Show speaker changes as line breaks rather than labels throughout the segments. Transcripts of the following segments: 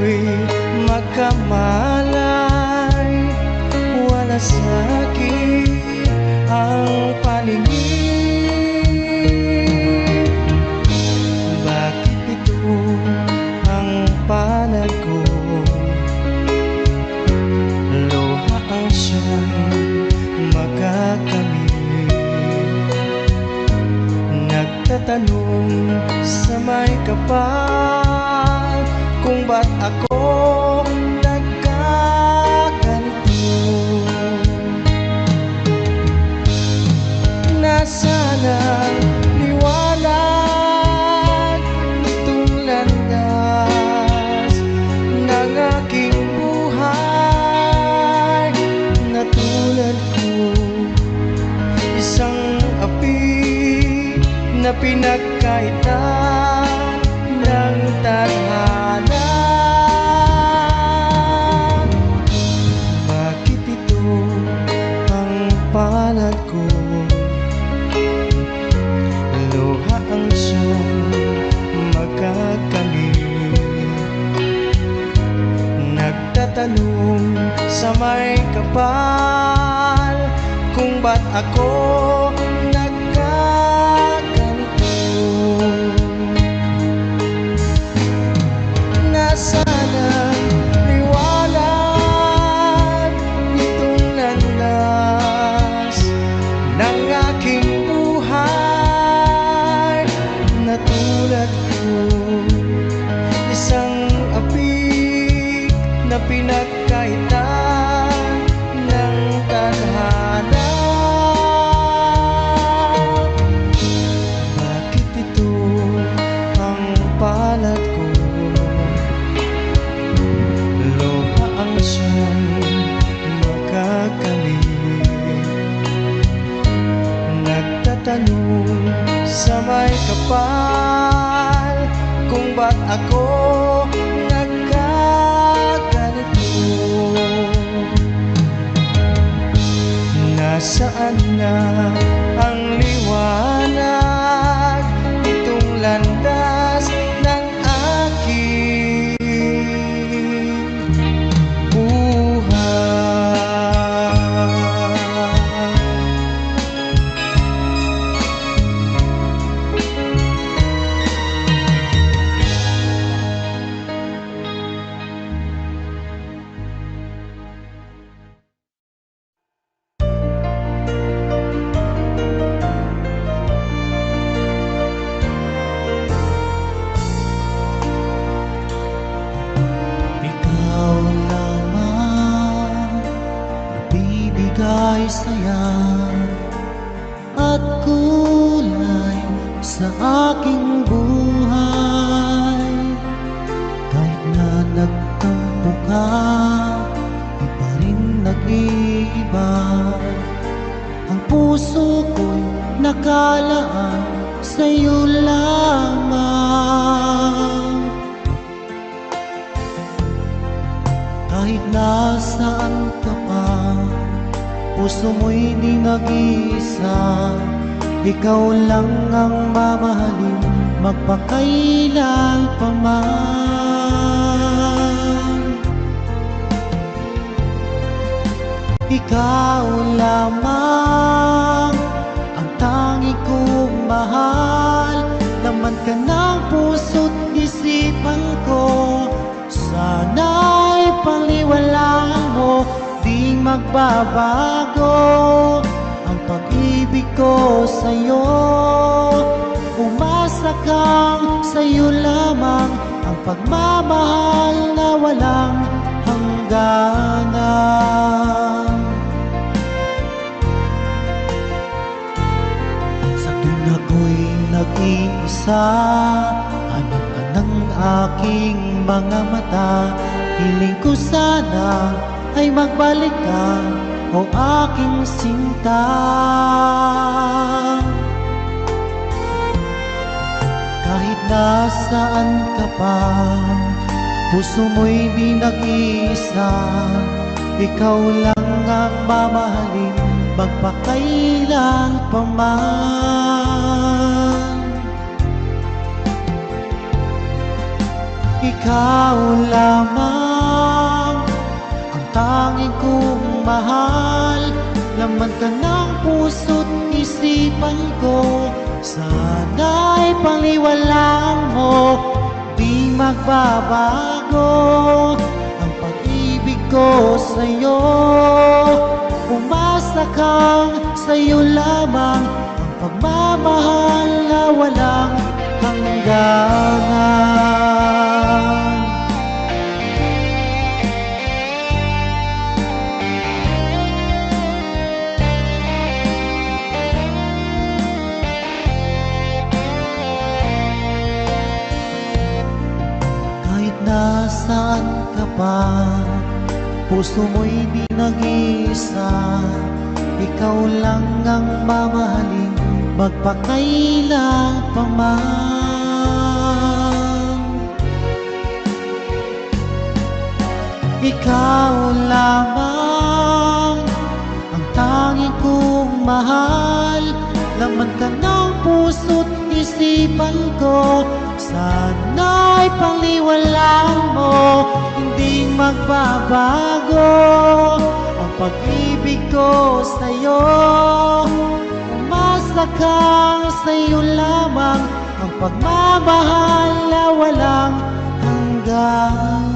ako'y magkamalay, wala sa'kin ang paningin. Bakit ito ang palad ko? Luha ang siyang magkakamit. Nagtatanong sa may kapal kung ba't ako nagkaganito. Nasaan ang liwanag nitong landas ng aking buhay? Na tulad ko, isang api na pinagkaitan ng tadhana. Bakit ito ang palad ko? Luha ang siyang magkakamit. Nagtatanong sa may kapal kung ba't ako nagkaganito. Nasaan ang liwanag nitong landas ng aking buhay? Na tulad ko, isang api na pinagkaitan ng tadhana. Bakit ito ang palad ko? Luha ang siyang magkakamit. Nagtatanong sa may kapal kung ba't ako nagkaganito. Nasaan na ang liwanag nitong landas ng aking buhay? Ikaw lamang nagbibigay saya at kulay sa aking buhay. Kahit na nagtampo ka, di pa rin nag-iiba. Ang puso ko'y nakalaan sa'yo lamang. Kahit nasaan ka pa, puso mo'y di nag-iisa. Ikaw lang ang mamahalin magpakailan pa man. Ikaw lamang ang tangi kong mahal. Laman ka ng puso't isipan ko. Sana'y paniwalaan mo, di magbabago ang pag-ibig ko sa'yo. Umasa kang sa'yo lamang ang pagmamahal na walang hangganan. Sa tuwing ako'y nag-iisa, hanap ka ng aking mga mata. Hiling ko sana ay magbalik ka, o aking sinta. Kahit nasaan ka pa, puso mo'y di nag-iisa. Ikaw lang ang mamahalin magpakailan pa man. Ikaw lamang mahal, laman ka ng puso't isipan ko. Sana'y panghiwalaan mo, di magbabago ang pag-ibig ko sa'yo. Umasa kang sa'yo lamang ang pagmamahal na walang hangganan. Kahit nasaan ka pa, puso mo'y di nag-iisa. Ikaw lang ang mamahalin, magpakailan pa man. Ikaw lamang ang tanging kong mahal, laman ka ng puso't isipan ko. Sana'y panghiwalaan mo, hindi magbabago ang pag-ibig ko sa'yo. Umasa kang sa'yo lamang ang pagmamahal na walang hangganan.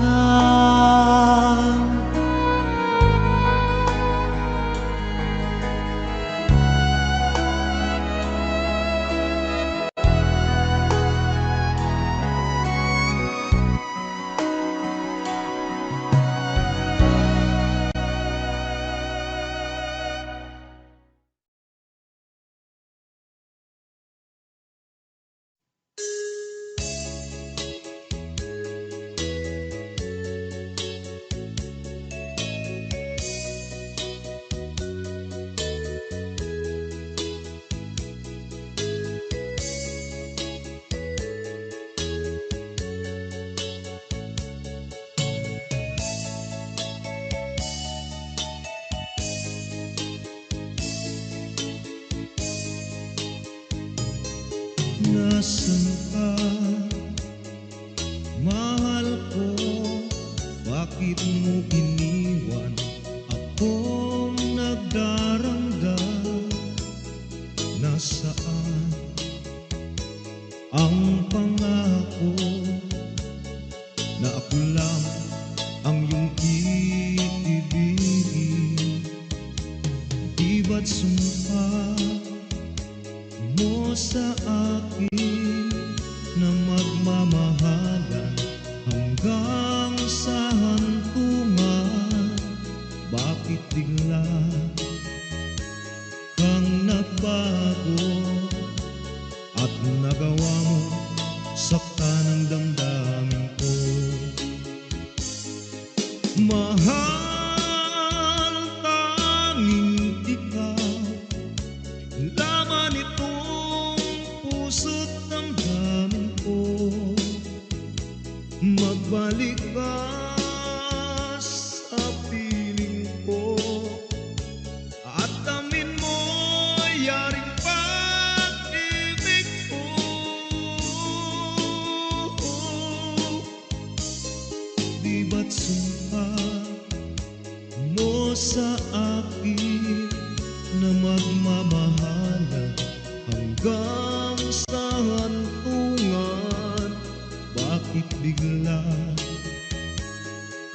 Nasaan ka, mahal ko? Bakit mo iniwan akong nagdarangga? Nasaan ang pangako na ako lang ang iyong iibigin? Di ba't sumpa mo sa akin na magmamahalan hanggang sa hantungan? Bakit bigla kang nagbago at nagawa mo saktan ang damdamin ko? Mahal, tanging ikaw laman itong puso't damdamin ko. Magbalik ka sa piling ko at amin mo yaring pag-ibig ko. Di ba't sumpa mo sa akin na magmamahalan hanggang sa hantungan? Bakit bigla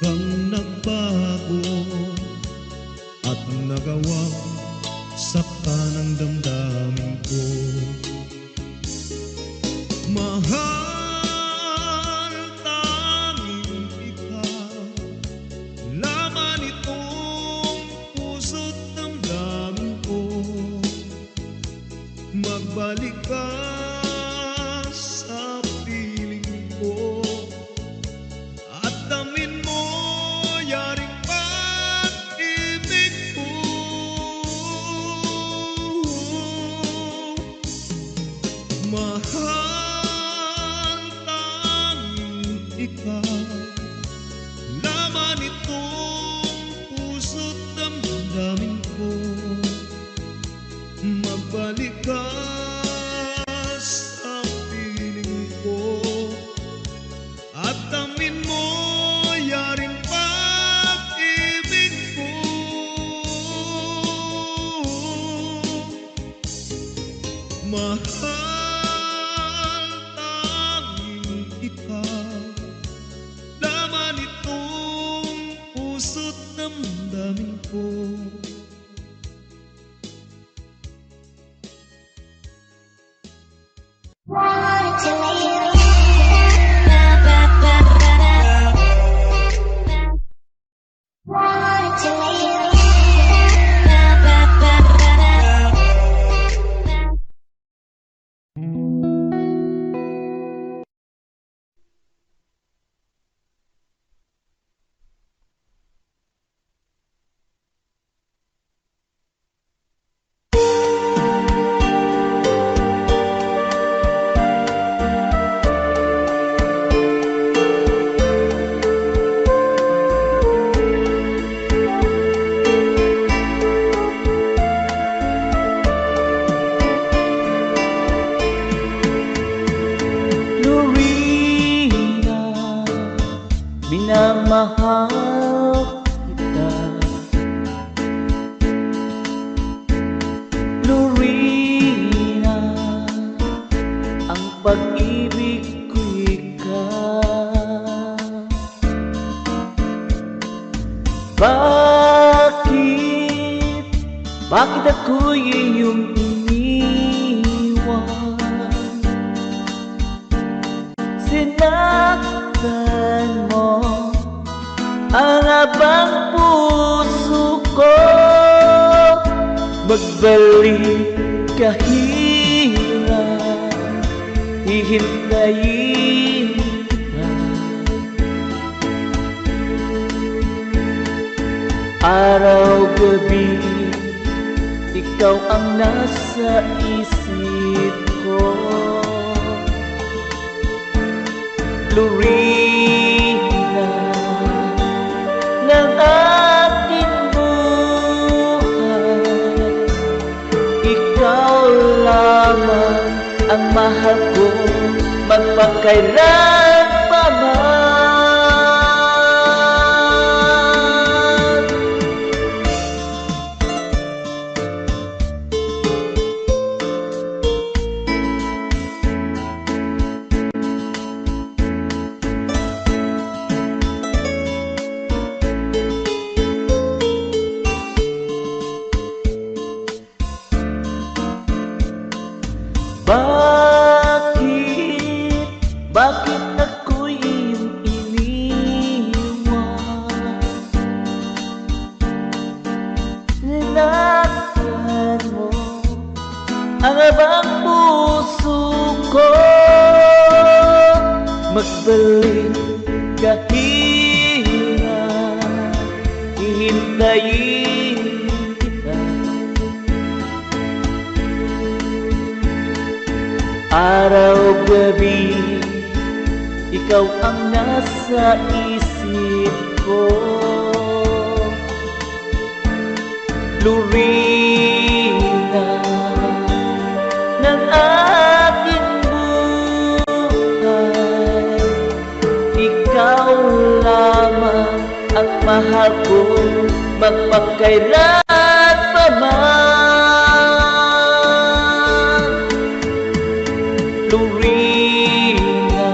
kang nagbago at nagawang saktan ang damdamin ko? Mahal, tanging ikaw laman itong puso't damdamin ko. Magbalik ka sa piling ko at amin mo yaring pag-ibig ko.
mahal kita. Lorena, ang pag-ibig ko ikaw. Bakit ako'y iyong iniwan? Sinaktan mo ang abang puso ko. Magbalik kahirap, hihintayin kita. Araw-gabi, ikaw ang nasa isip ko. Lorena, ng aking buhay, ikaw lamang ang mahal ko magpakailan pa man. Bakit ako'y iyong iniwan? Sinaktan mo ang abang puso ko. Magbalik kahirap, hihintayin kita. Araw-gabi, ikaw ang nasa isip ko. Lorena, ng aking buhay, ikaw lamang ang mahal ko magpakailan pa man. Lorena,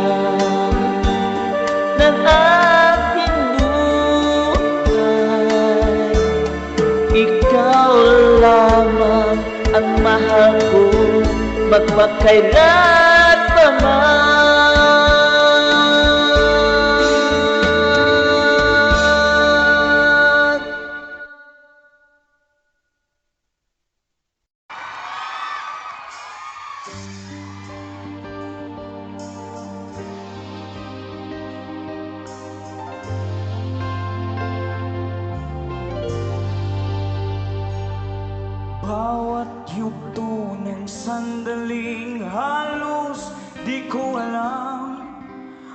ng aking buhay, ikaw lamang ang mahal ko magpakailan pa man.
Bawat yugto ng sandaling halos di ko alam,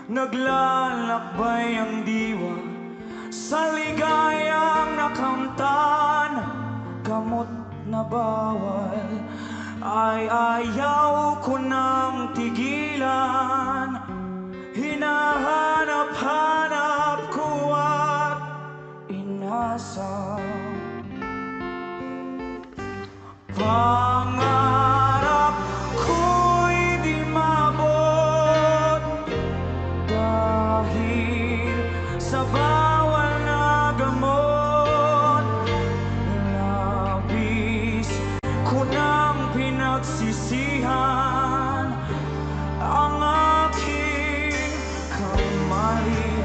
naglalakbay ang diwa sa ligayang nakamtan. Gamot na bawal ay ayaw ko nang tigilan. Hinahanap-hanap ko at inasam. Pangarap ko'y di maabot dahil sa bawal na gamot. Labis ko nang pinagsisihan ang aking kamalian.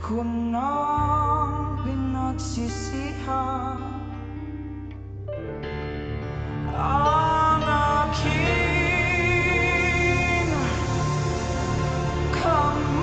Ko nang pinagsisihan ang aking kamalian.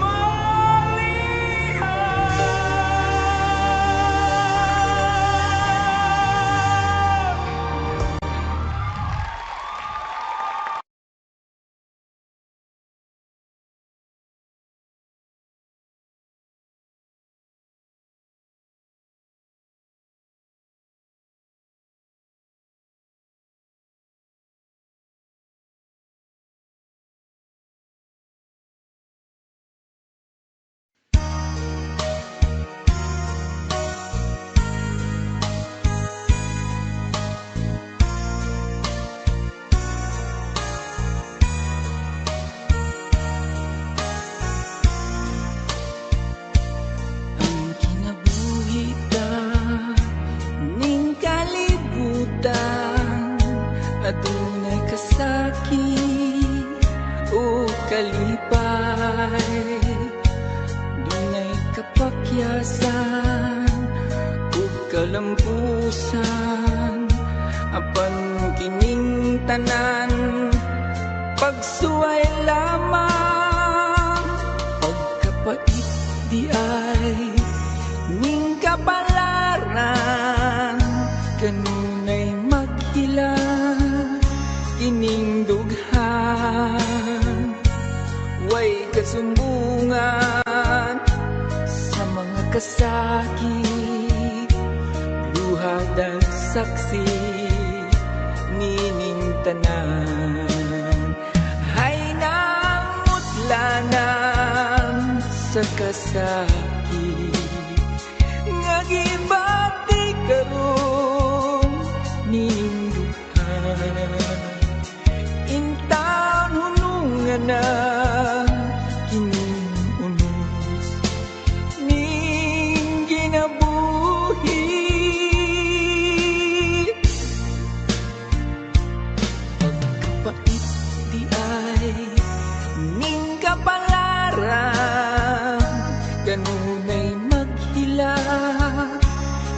kalampusan apan kining tanan pagsuway lamang pagkapait di ay ning kapalaran kanunay maghila kining dughan way kasumbungan sa mga kasakit luhad ang saksi nining tanan hay nangutlanan sa kasakit nga gibati karon nining duhan intaon hunungan na kining unos ning ginabuhi pagkapait di ay ning kapalaran kanunay maghila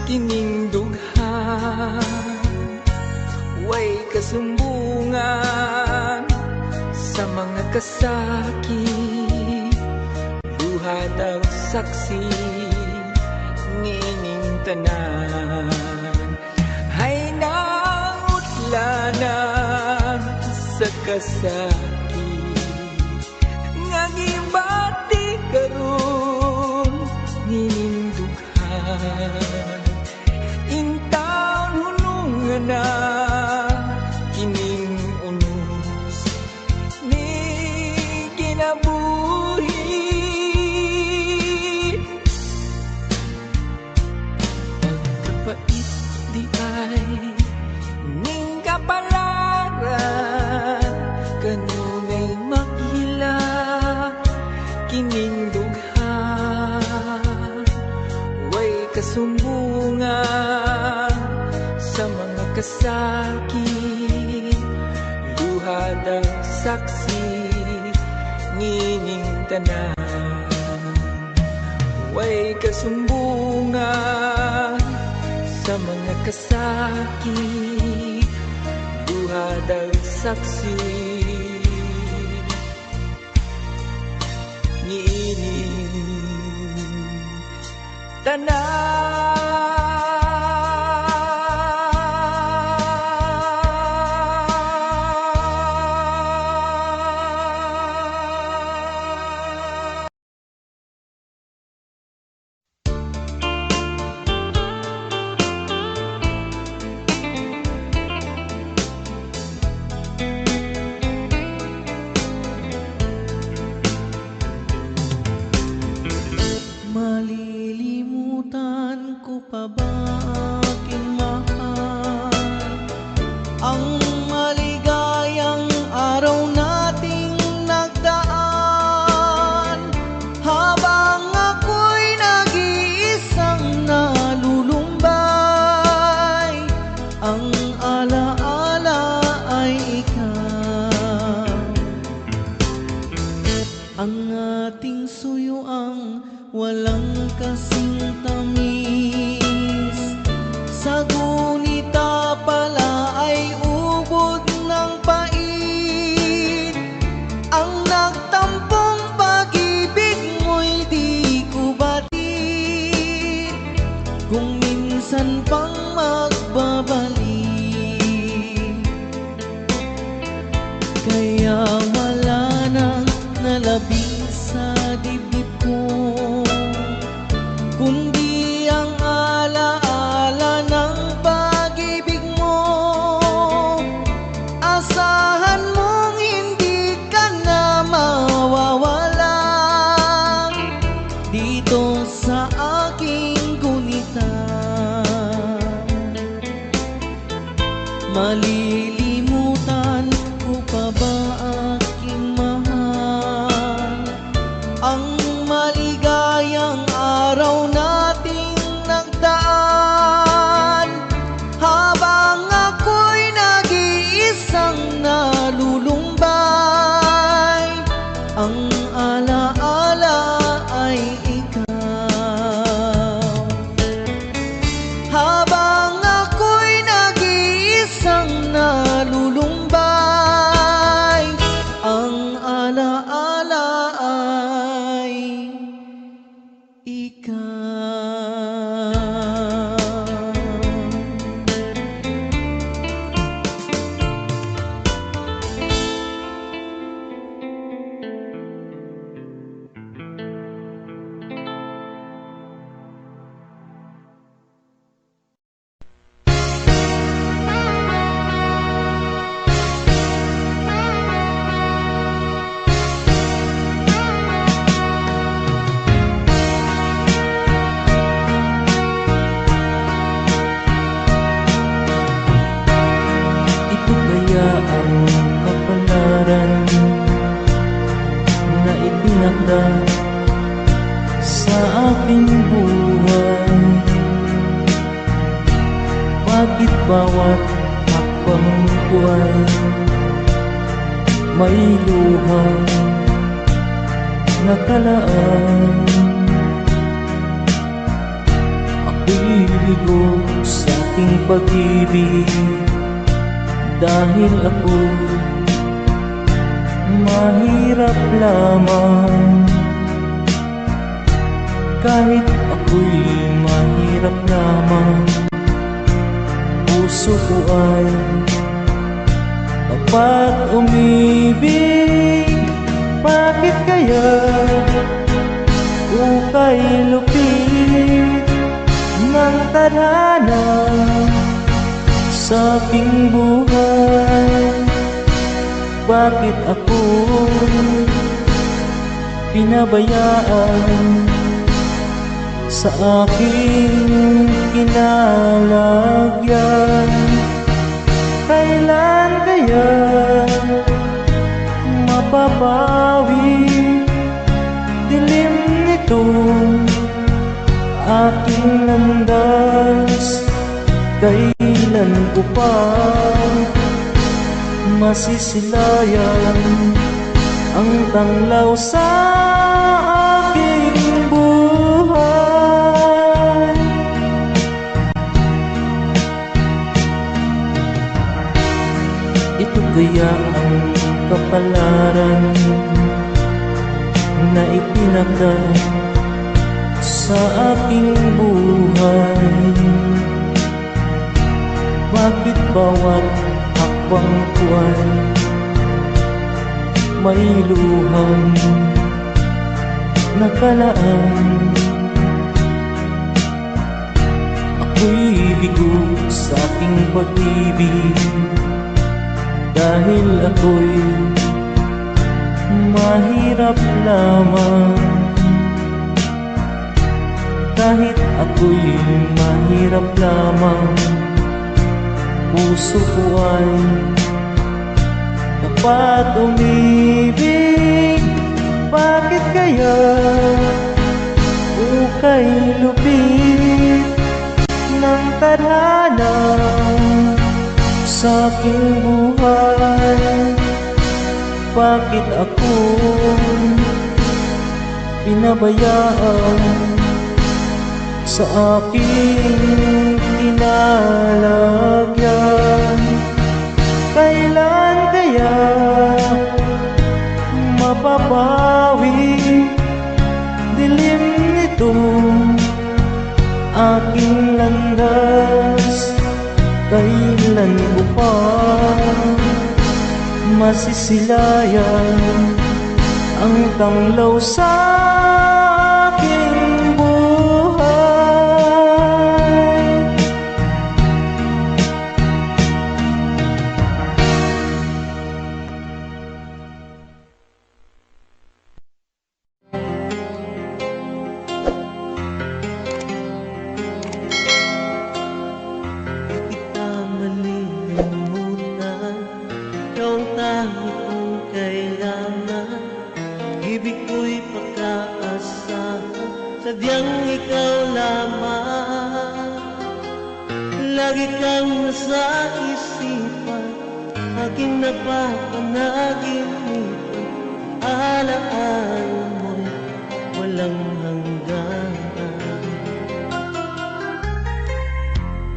kining dughan way kasumbungan sa mga kasakit luhad ang saksi nining tanan hay nangutlanan sa kasakit nga gibati karon nining dughan intaon hunungan na kining unos ni ginabuhi pagkapait di ay ning kapalaran kanunay maghila kining dughan way kasumbungan sa mga kasakit luhad ang saksi nining tanan way kasumbungan sa mga kasakit luhad ang saksi nining tanan.
Malilimutan ko pa ba aking mahal ang maligayang araw nating nagdaan habang ako'y nag-iisang nalulumbay ang alaala ay ikaw ang ating suyuang walang kasing tamis sa gunita pala ay ubod ng pait ang nagtampong pag-ibig mo'y di ko batid kung minsan pang magbabalik kaya wala nang nalabing sa dibdib ko kundi ang alaala ng pag-ibig mo asahan mong hindi ka na mawawala dito sa aking gunita
ko ay may luhang nakalaan. Ako'y bigo sa aking pag-ibig dahil ako mahirap lamang. Kahit ako'y mahirap lamang, puso ko ay kapag umibig. Bakit kaya ukay lupit ng tadhana sa aking buhay? Bakit ako pinabayaan sa aking kinalagyan? Kailan kaya mapapawi dilim nitong aking landas? Kailan ko pa masisilayan ang tanglaw sa aking buhay? Ito kaya ang kapalaran na ipinagdaan sa aking buhay? Bakit bawat hakbang ko ay may luhang nakalaan? Ako'y bigo sa aking pag-ibig dahil ako'y mahirap lamang. Kahit ako'y mahirap lamang, puso ko ay kapag umibig. Bakit kaya ukay lupit ng tadhana sa aking buhay? Bakit ako pinabayaan sa aking kinalagyan? Kailan kaya mapapawi dilim nitong aking landas? Kailan ko pa masisilayan ang tanglaw sa aking buhay?
Kita malilimutan, ikaw ang tangi kong kailangan. Ibig ko'y pagkaasahan, sadyang ikaw lamang. Lagi kang nasa isipan, aking napapanaginipan. Alaala mo'y walang hanggan.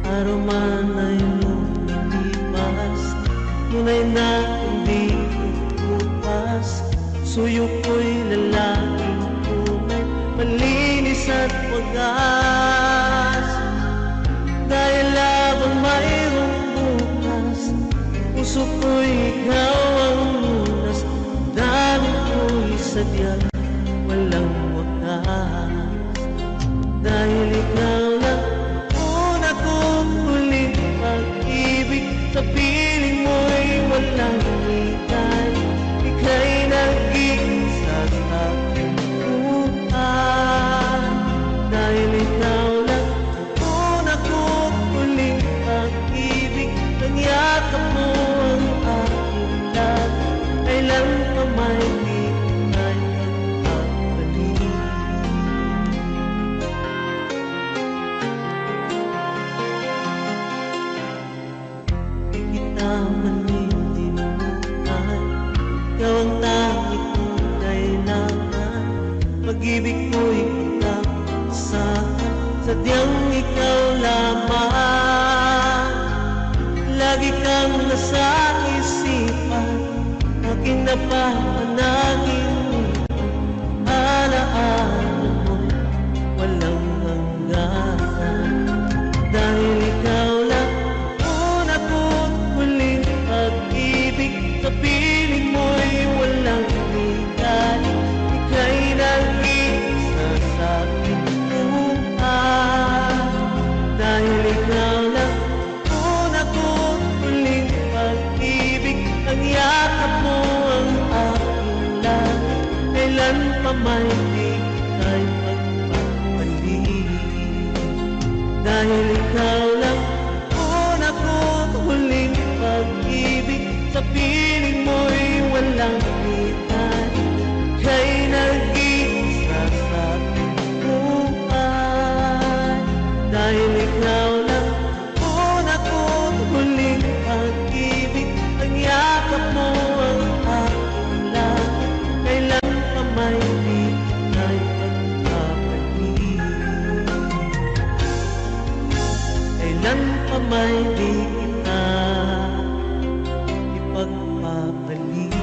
Araw man ay lumilipas, tunay na hindi upas. Suyo ko'y lalaking tunay, malinis at wagas. Dahil labang mayroong bukas, puso ko'y ikaw ang lunas. Dami ko'y sadyang walang wakas. Dahil ikaw lang una kong huling pag-ibig, sa piling mo'y walang hintay. Ika'y nag-iisa sa aking buhay. Dahil ikaw lang una kong huling pag-ibig, ang yakap mo ang aking lahat. Kailan pa may di tayo ikaw lamang. Lagi kang nasa isipan, aking napapanagin. Alaala mo, walang hanggan. Dahil ikaw lang una ko't huling pag-ibig. Sa piling mo'y walang ligalig. Ika'y nag-iisa sa aking buhay. Dahil ikaw lang una ko't huling pag-ibig. Ang yakap mo ang aking langit. Kailan pa may di tayo magpapalit. Dahil ikaw lang una ko't huling pag-ibig. Sa piling mo'y walang ligalig. Ika'y nag-iisa sa aking buhay. Dahil ikaw lang una ko't huling pag-ibig. Ang yakap mo ang aking langit. Kailan pa may di tayo magpapalit. Kailan pa may di kita ipagpapalit.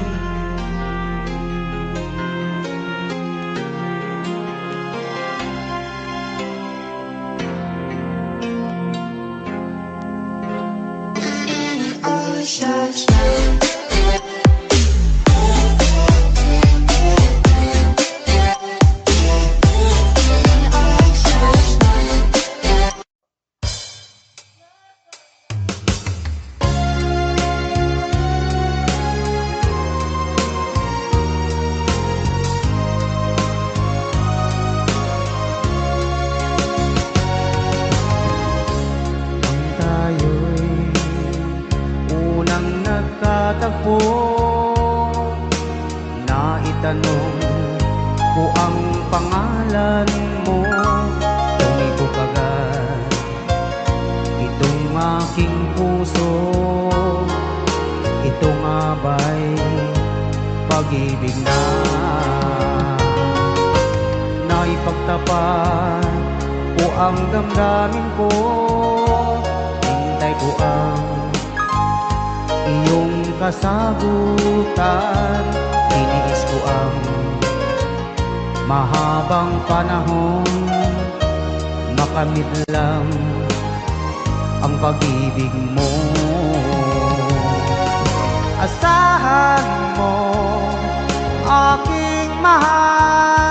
Tayo'y unang nagkatagpo. Naitanong ko ang pangalan mo. Tumiko kagad itong aking puso. Ito nga ba'y pag-ibig na naipagtapat ko ang damdamin ko. Hintay ko ang iyong kasagutan. Tiniis ko ang mahabang panahon. Makamit lang ang pag-ibig mo. Asahan mo, aking mahal,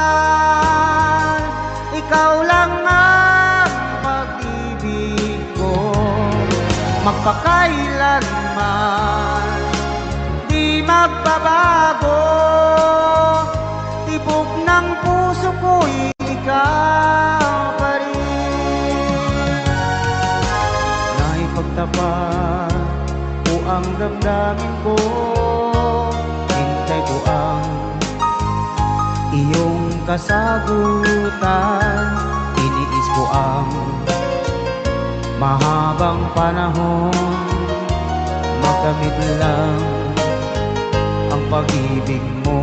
ikaw lang ang pag-ibig ko. Magpakailanman di magbabago. Tibok ng puso ko'y ikaw pa rin. Naipagtapat ko ang damdamin ko. Hintay ko ang iyong kasagutan. Tiniis ko ang mahabang panahon. Makamit lang ang pag-ibig mo.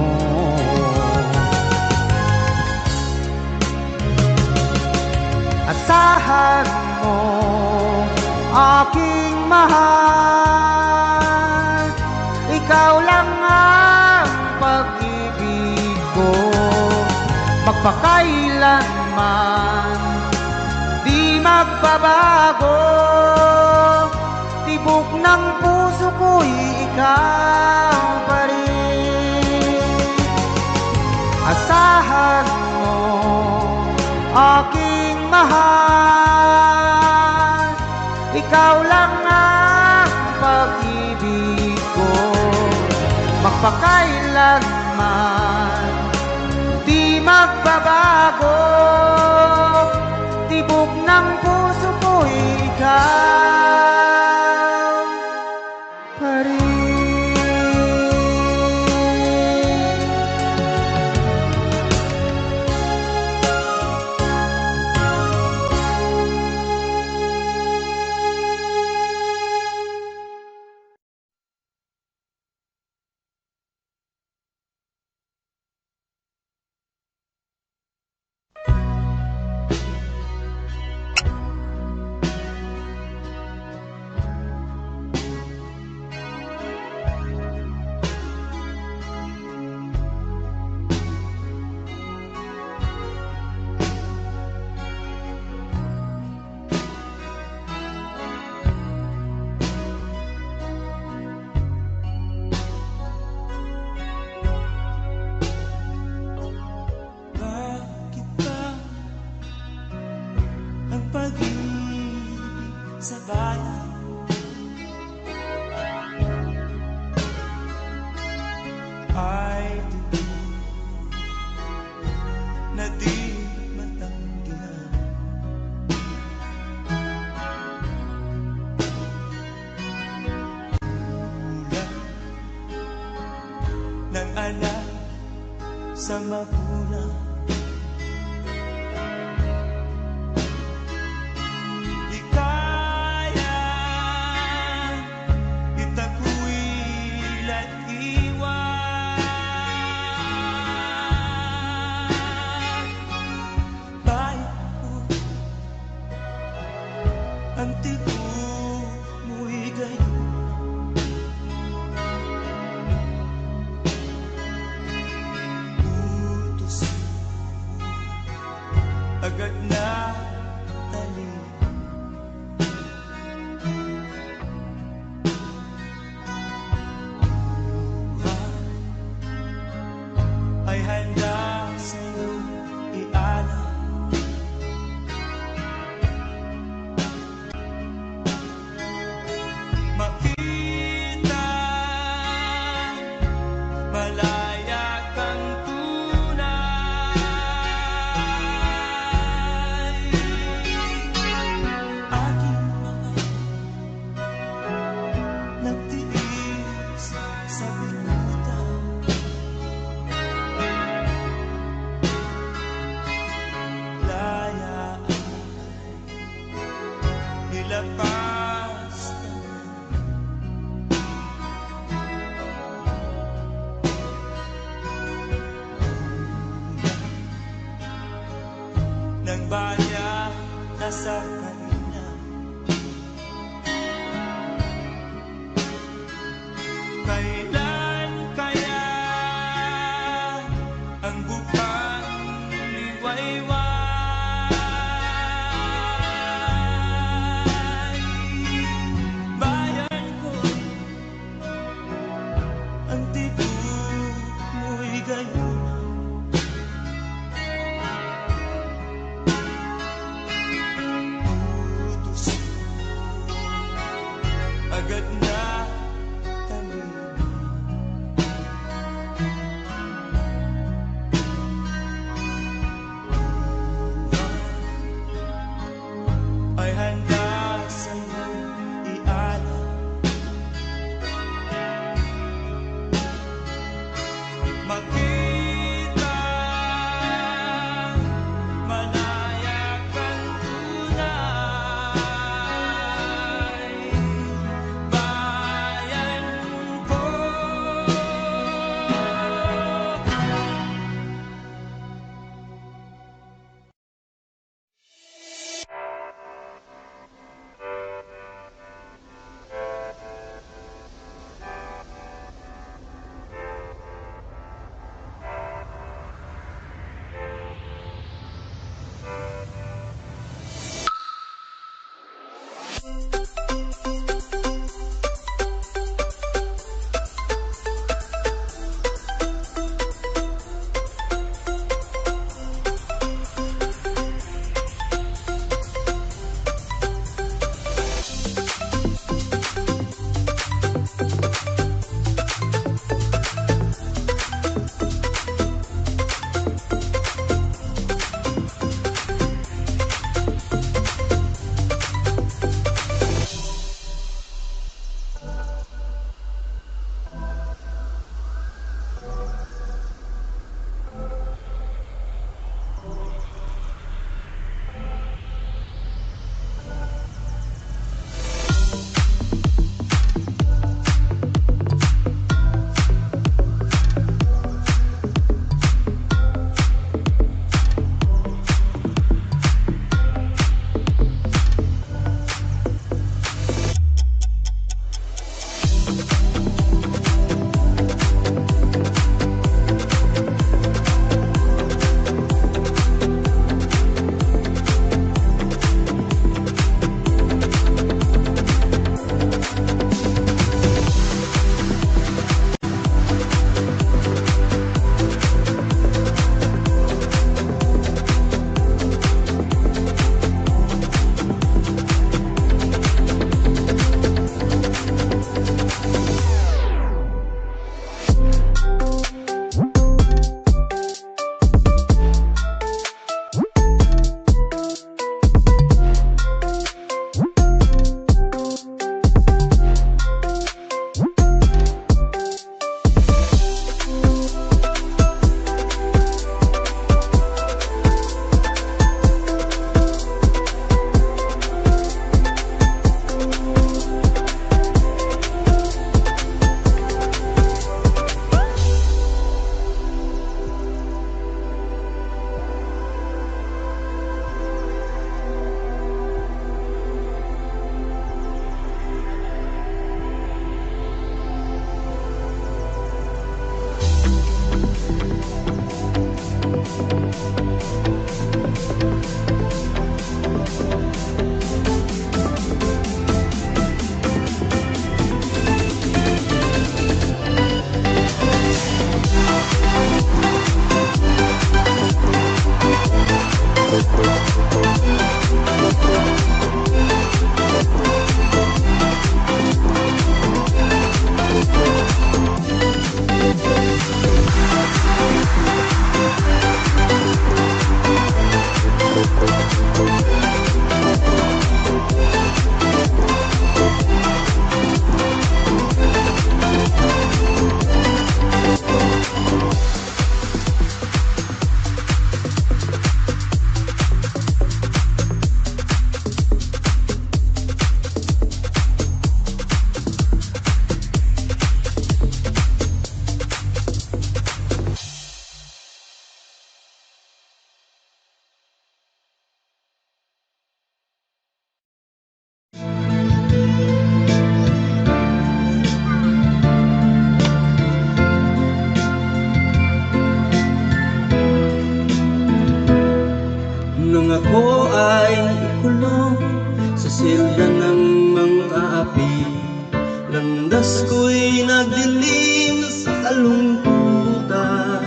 Asahan mo, aking mahal, ikaw lang ang pag-ibig ko. Magpakailanman di magbabago. Tibok ng puso ko'y ikaw pa rin. Asahan mo, aking mahal, ikaw lang ang pag-ibig ko. Magpakailanman di magbabago. Tibok ng puso ko'y ikaw pa rin.
sa bayan. Ay dugo na di matanggihan. Ulan ng anak sa magulang. Di kaya itakwil at iwan. Bayan ko, ang tigo mo'y gayon. Utos agad na tali. Ay handa sa'yo ialam. Makita, malaya kang tunay. Aking mga nagtiis sa binuta. Laya ay nilapas ng bayan nasa kanina. Kailan kaya ang bukang liwayway?
sa silda ng mga api. Landas ko'y nagdilim sa kalungkutan,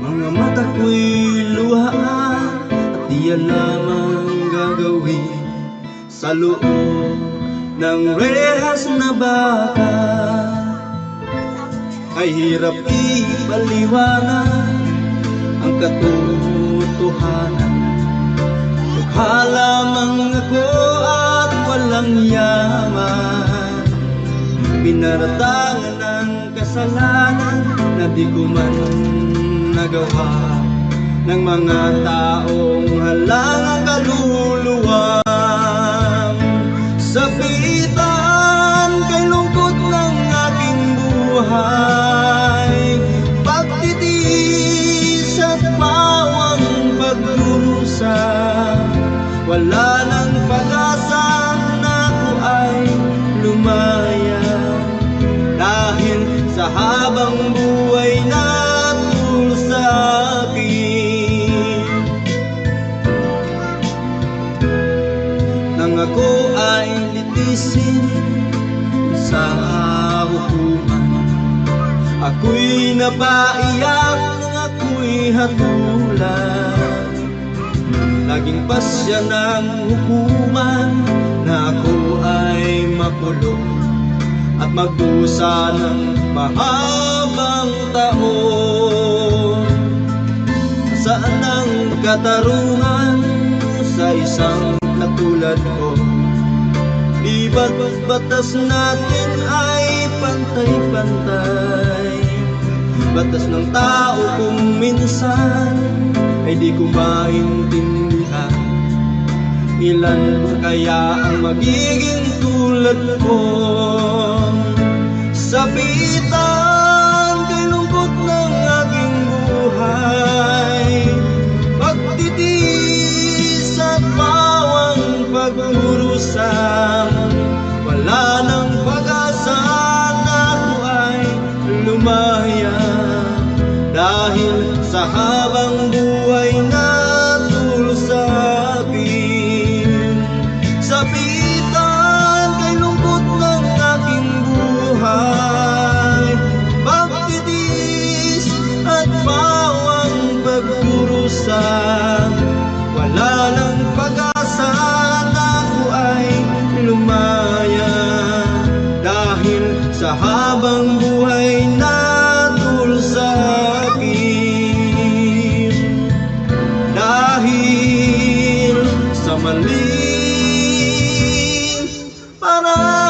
mga mata ko'y luhaan at di alam ang gagawin sa loob ng rehas na baka. Ay hirap ipaliwanag ang katotohanan. Mukha lamang ako at walang yaman, pinaratangan ng kasalanan na di ko man nagawa ng mga taong halangang kaluluwang. Sabitan kay lungkot ng aking buhay, pagtitiis at pawang pagdurusa. Wala nang pag-asa na ako ay lumaya, dahil sa habang buhay na tulad sa akin. Nang ako ay litisin sa hukuman, ako'y napaiyak, ako'y hatulan. Laging pasya ng hukuman na ako ay makulong at magdusa ng mahabang taon. Saan ang katarungan sa isang katulad ko? Di ba't batas natin ay pantay-pantay? Batas ng tao kung minsan ay di ko maintindihan. Ilan kaya ang magiging tulad ko? Sabitan kay lungkot ng aking buhay, pagtitiis at pawang pagdurusa. Wala nang pag-asa na ako ay lumaya, dahil sa habang buhay na tulad sa akin. Sabitan kay lungkot ng aking buhay, pagtitiis at pawang pagdurusa. Wala nang pag-asa na ako ay lumaya, dahil sa habang buhay na tulad sa akin. Dahil sa maling paratang.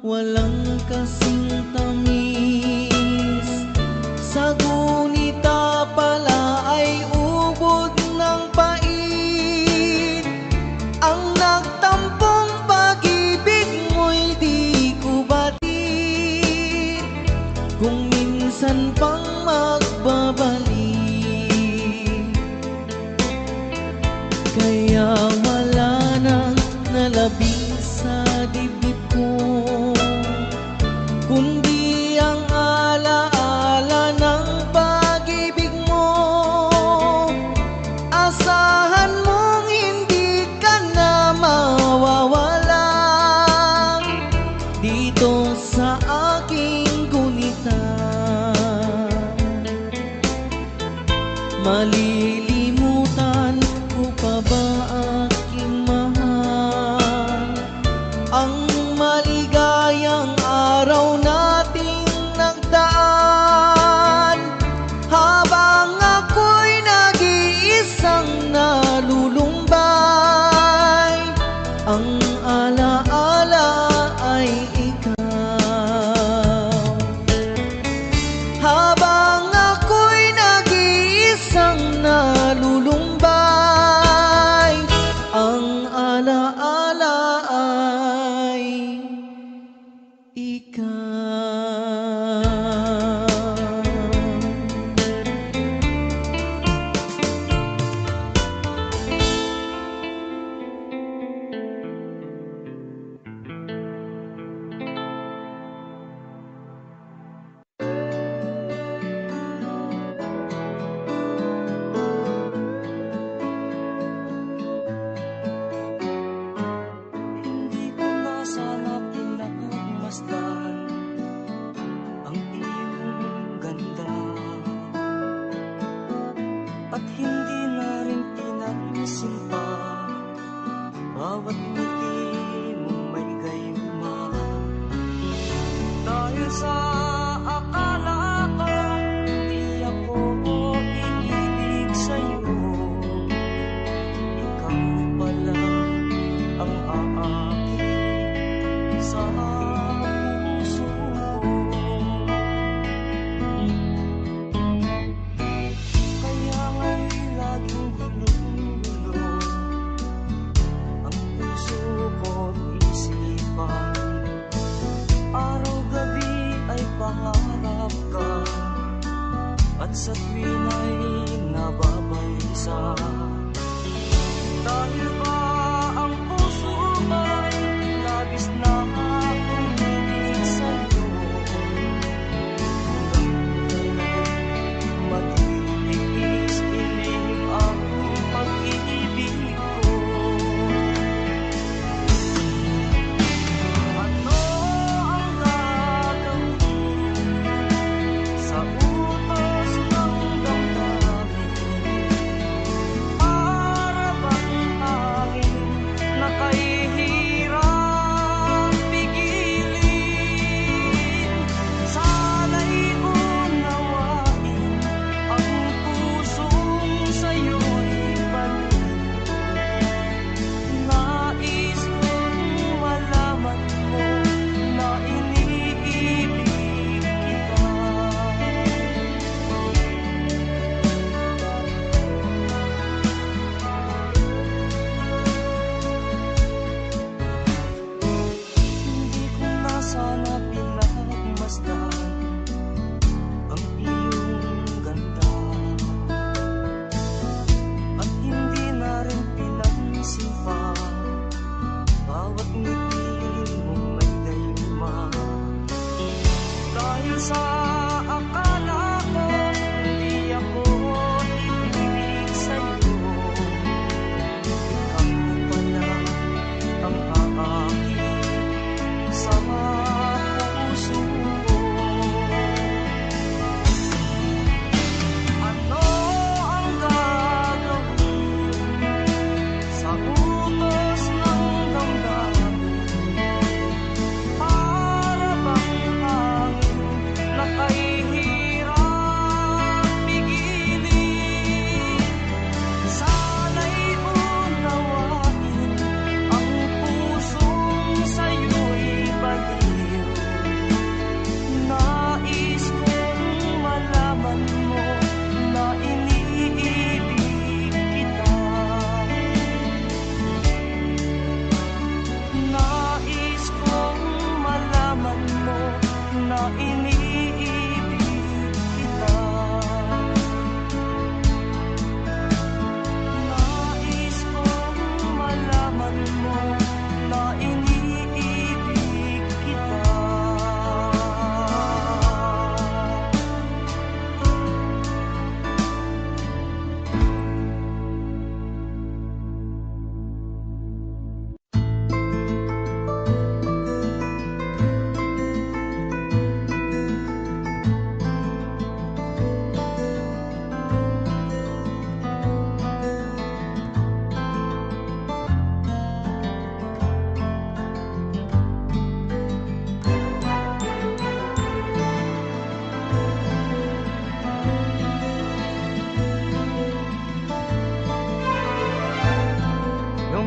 walang kasing tamis. Sa gunita pala ay ubod ng pait. Ang nagtampong pag-ibig mo'y di ko batid. Kung minsan pang magbabalik, kaya wala nang nalabing sa dibdib ko, kundi ang alaala ng pag-ibig mo. Asahan mong hindi ka na mawawala dito sa aking gunita. Malilimutan ko pa ba aking mahal?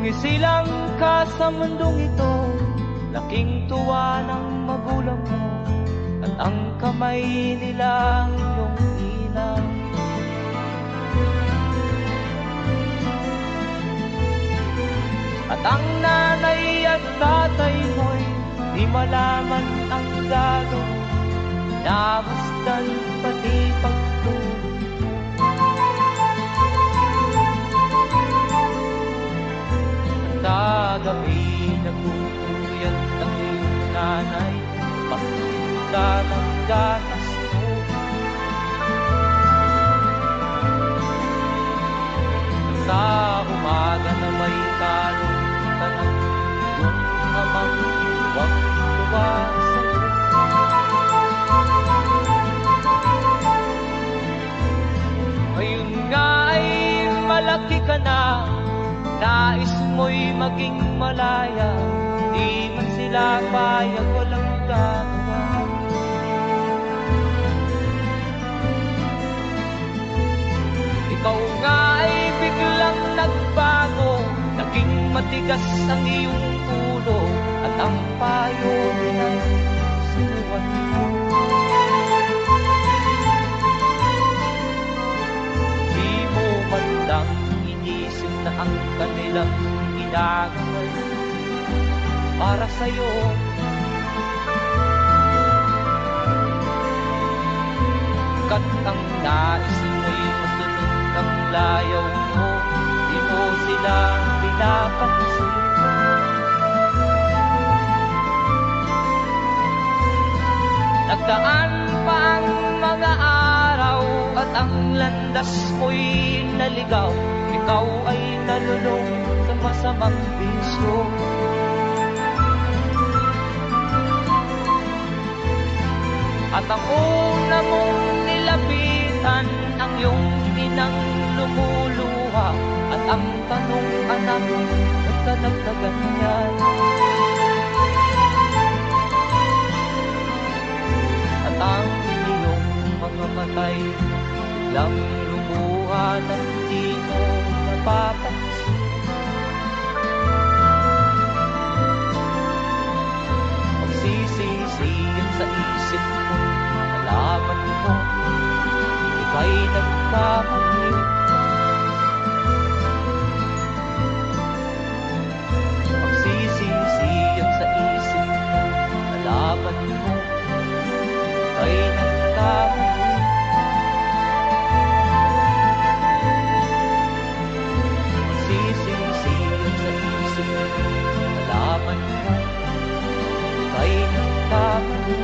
Sumisilang ka sa mundong ito, laking tuwa ng magulang mo, at ang kamay nila ang iyong ina. At ang nanay at tatay mo'y di malaman ang gagawin, namasdan pati pagtulog. Kagabi nagpupuyat ang iyong nanay, pagpunta ng gatas mo. Sa umaga na may kalungkutan ng iyong amang huwag-tuwa sa'yo. Ngayon nga ay malaki ka na, nais mo'y maging malaya, di man sila payag, walang gagawa. Ikaw nga ay biglang nagbago, naging matigas ang iyong ulo, at ang payo ay sinuwan mo. Di mo man lang inisip na ang kanilang ginagaway para sa'yo. Kat ang nais mo'y masunod ang layaw mo, di mo sila pinapansin. Nagdaan pa ang mga araw at ang landas mo'y naligaw, ikaw ay nalulong sa masamang bisyo. At ang una mong nilapitan, ang iyong inang lumuluha, at ang tanong, anak, ba't ka nagkaganyan? At ang iyong mga matay biglang lumuha ng di mo napapansin. Magsisisiyan sa isip mo, nalaman mo, ika'y nagkamali. Magsisisiyan sa isip mo, nalaman mo, ika'y nagkamali. Magsisisiyan sa isip mo, nalaman mo, ika'y nagkamali.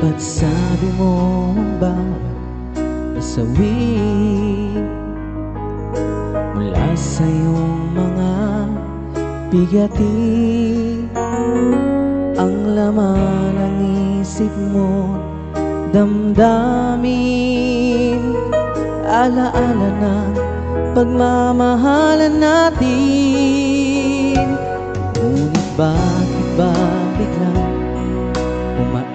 Ba't sabi mo bawat nasawi mula sa iyong mga bigati, ang laman ng isip mo, damdamin, alaala na pagmamahalan natin. Ngunit bakit ba biglang umait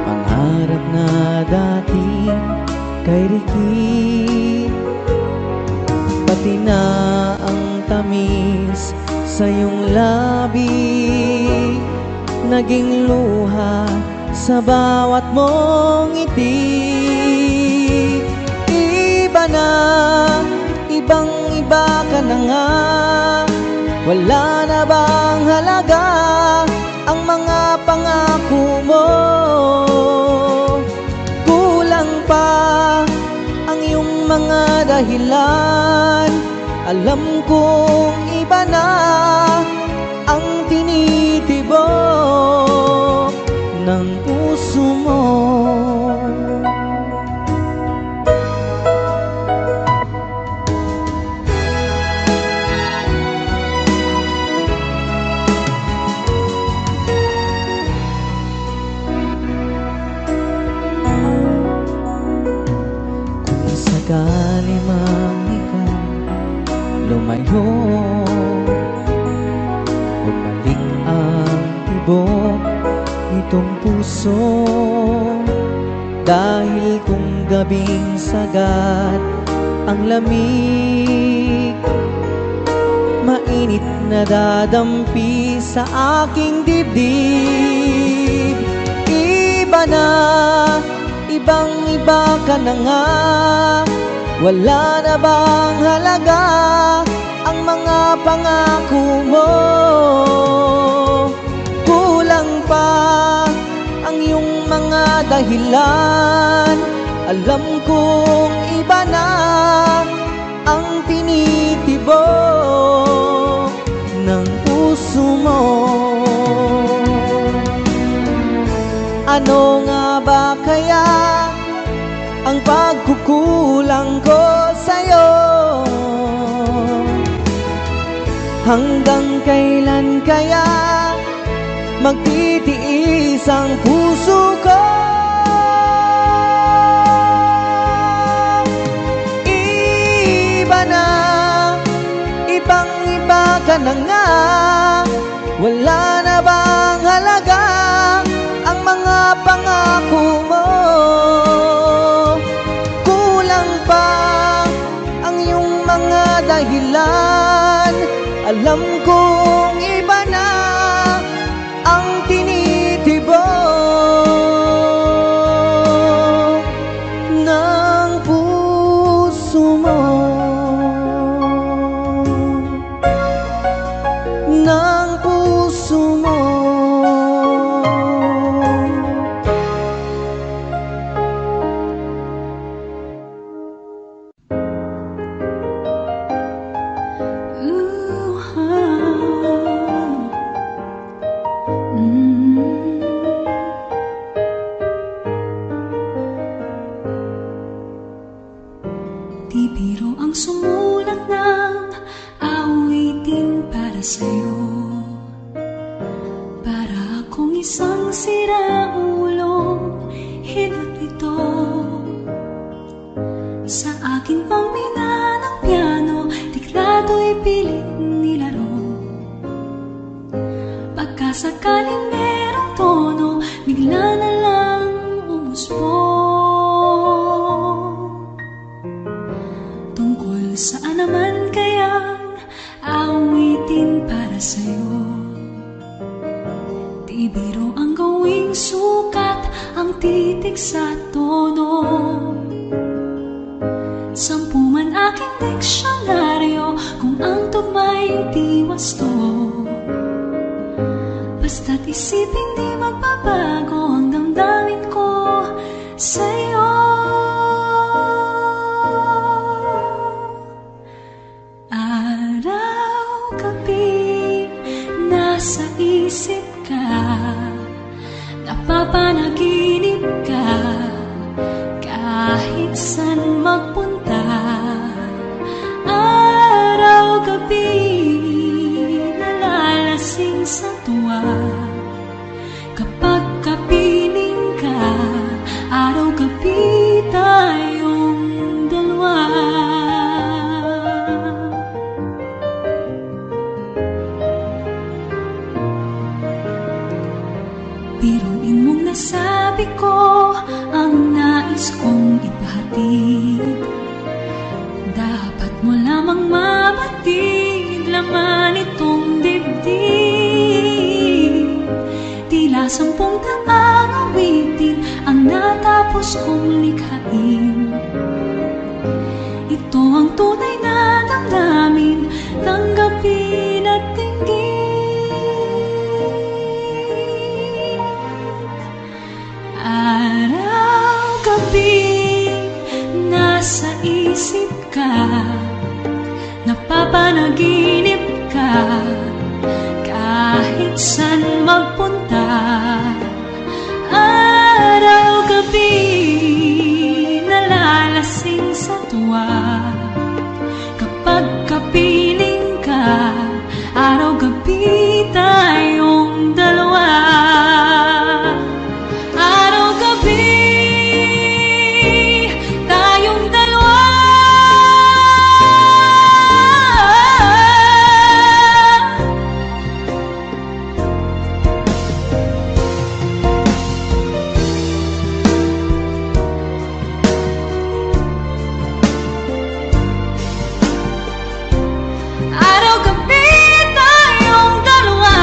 pangarap na dati kay Ricky, pati na ang tamis sa iyong labi naging luha sa bawat mong ngiti. Iba na, ibang-iba ka na nga, wala na bang halaga ang mga pangako mo? Kulang pa ang iyong mga dahilan, alam kong iba na ang tinitibok ng puso mo. Kung sakali mang ikaw lumayo, bumalik ang tibok nitong puso. Dahil kung gabing sagat ang lamig, mainit na dadampi sa aking dibdib. Iba na, ibang iba ka na nga. Wala na bang halaga ang mga pangako mo? Kulang pa ang iyong mga dahilan. Alam kong iba na ang tinitibok ng puso mo. Ano nga ba kaya ang pagkukulang ko sa'yo? Hanggang kailan kaya magtitiis ang puso ko? Iba na, ibang iba ka na nga. Wala na bang halaga ang mga pangako mo? Kulang pa ang iyong mga dahilan. Alam kong iba na ang tinitibok ng puso mo, ng puso mo.
Di biro ang sumulat ng awitin para sa'yo. Para akong isang siraulong hidot ito. Sa akin pangmina ng piano, tiklato'y pilit nilaro. Pagkasakaling merong tono, bigla na lang umusbong. Tungkol saan naman kayang awitin para sa'yo? Di biro ang gawing sukat, ang titig sa tono. 10 man aking diksyonaryo kung ang tugma'y di wasto. Basta't isipin di magbabago ang damdamin ko sa'yo. Araw-gabi nasa isip ka, napapanaginip ka, kahit saan magpunta. Araw-gabi nalalasing sa tuwa, kapag kapiling ka, araw-gabi tayong dalawa. Biruin mong nasabi ko ang nais kong ipahatid. Dapat mo lamang mabatid laman itong dibdib. Tila 10 taang awitin ang natapos kong likhain. Ito ang tunay na damdamin, tanggapin at tingin. Araw-gabi nasa isip ka, napapanaginip ka, kahit saan magpunta. Araw-gabi gabi nalalasing sa tuwa. Kapag kapiling ka, araw-gabi tayong dalawa. Araw-gabi tayong dalawa. Araw-gabi tayong dalawa.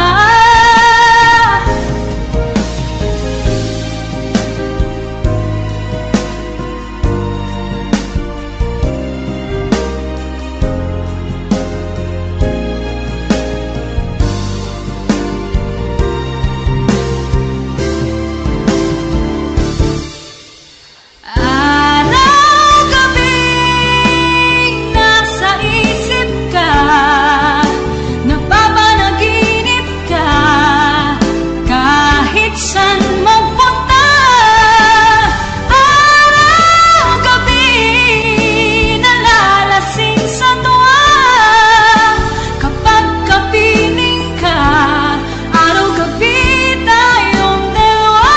Araw-gabi nasa isip ka, napapanaginip ka, kahit saan magpunta. Araw-gabi nalalasing sa tuwa. Kapag kapiling ka, araw-gabi tayong dalawa.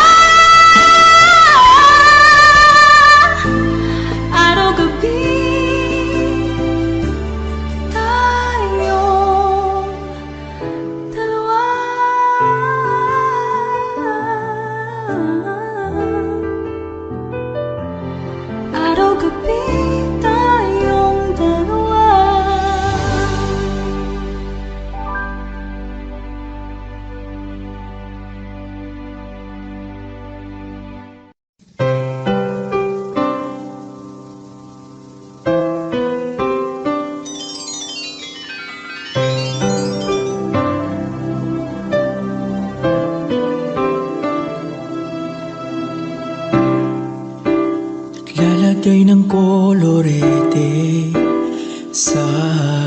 Araw-gabi tayong dalawa. Araw-gabi tayong dalawa.
Lalagay ng kolorete sa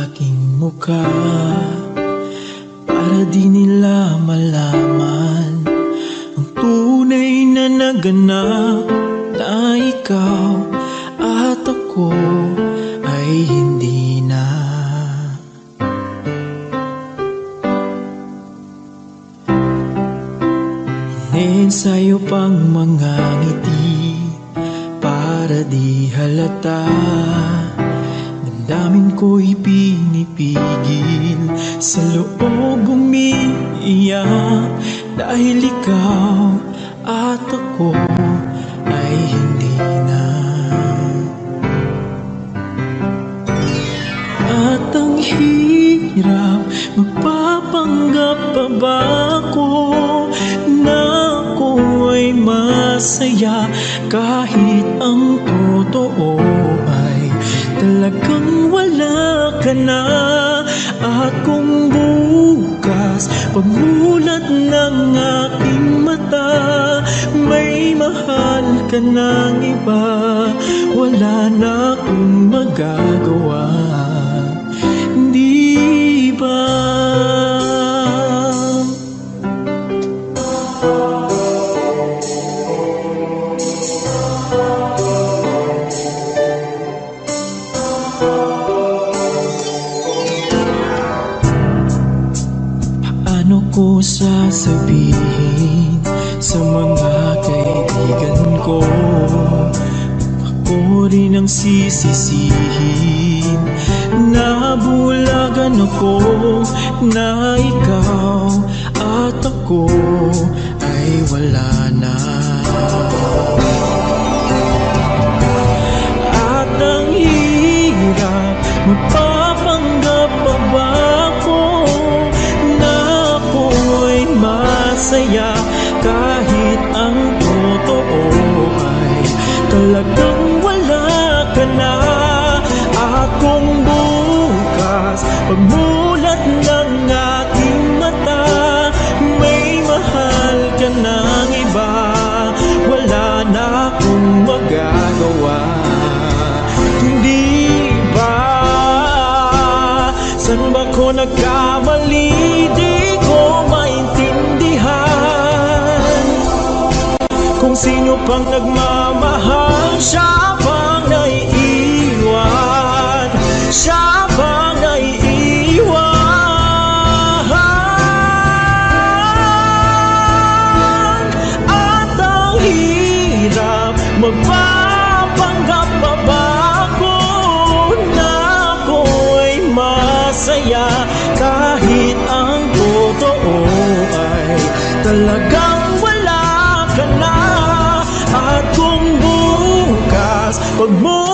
aking mukha para di nila malaman ang tunay na naganap, na ikaw at ako ay hindi na. Ine-ensayo pang mga ngiti para di halata. Damdamin ko'y pinipigil, sa loob umiiyak, dahil ikaw at ako ay hindi na. At ang hirap, magpapanggap pa ba ako na ako ay masaya, kahit ang totoo ay talagang wala ka na. At kung bukas pagmulat ng aking mata, may mahal ka ng iba, wala na akong magagawa, di ba? Paano ko sasabihin sa mga kaibigan ko, ako rin ang sisisihin, nabulagan ako na ikaw at ako ay wala na. At ang hirap, magpapanggap pa ba ako na ako ay masaya, kahit ang totoo ay talagang wala ka na. At kung bukas pagmulat ng aking mata, may mahal ka ng iba, wala na akong magagawa, hindi ba? San ba ko nagkamali? Di ko maintindihan kung Sino pang nagmamahal, siya pang naiiwan, siya pang naiiwan. At ang hirap magpapanggap pa ba ako na ako'y masaya, kahit ang totoo ay talagang wala ka na. At kung bukas pagmumulong